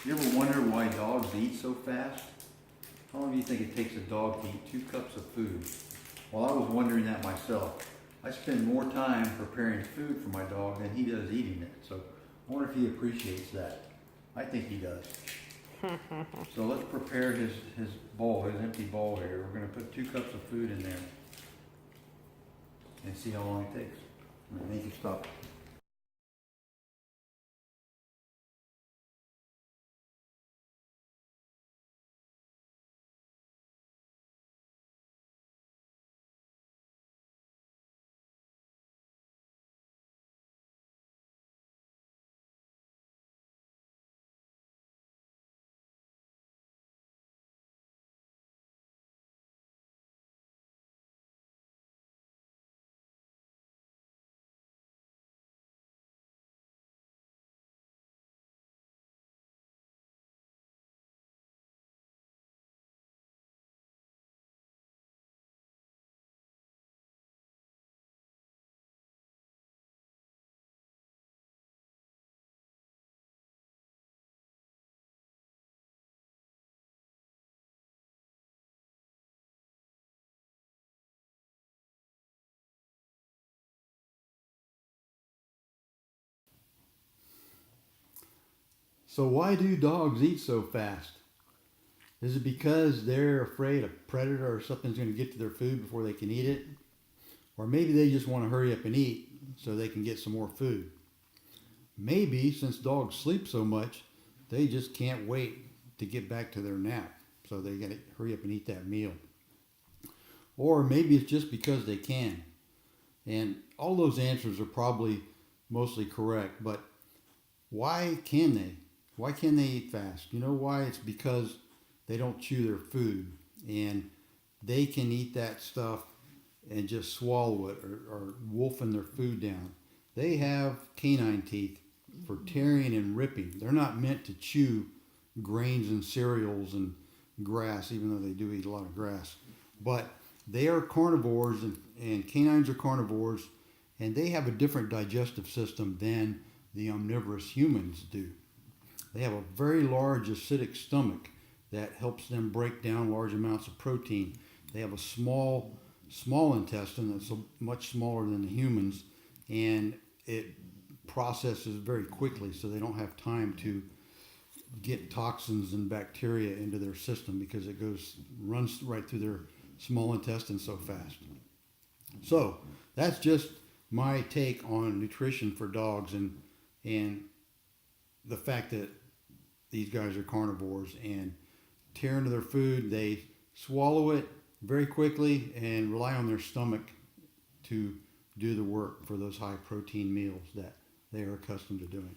You ever wonder why dogs eat so fast? How long do you think it takes a dog to eat 2 cups of food? Well, I was wondering that myself. I spend more time preparing food for my dog than he does eating it. So I wonder if he appreciates that. I think he does. So let's prepare his bowl, his empty bowl here. We're going to put 2 cups of food in there and see how long it takes. Make it stop. So why do dogs eat so fast? Is it because they're afraid a predator or something's going to get to their food before they can eat it? Or maybe they just want to hurry up and eat so they can get some more food. Maybe since dogs sleep so much, they just can't wait to get back to their nap. So they got to hurry up and eat that meal. Or maybe it's just because they can. And all those answers are probably mostly correct, but why can they? Why can they eat fast? You know why? It's because they don't chew their food and they can eat that stuff and just swallow it or wolfing their food down. They have canine teeth for tearing and ripping. They're not meant to chew grains and cereals and grass, even though they do eat a lot of grass. But they are carnivores, and canines are carnivores, and they have a different digestive system than the omnivorous humans do. They have a very large acidic stomach that helps them break down large amounts of protein. They have a small intestine that's much smaller than the humans, and it processes very quickly, so they don't have time to get toxins and bacteria into their system because it runs right through their small intestine so fast. So that's just my take on nutrition for dogs and the fact that these guys are carnivores and tear into their food. They swallow it very quickly and rely on their stomach to do the work for those high protein meals that they are accustomed to doing.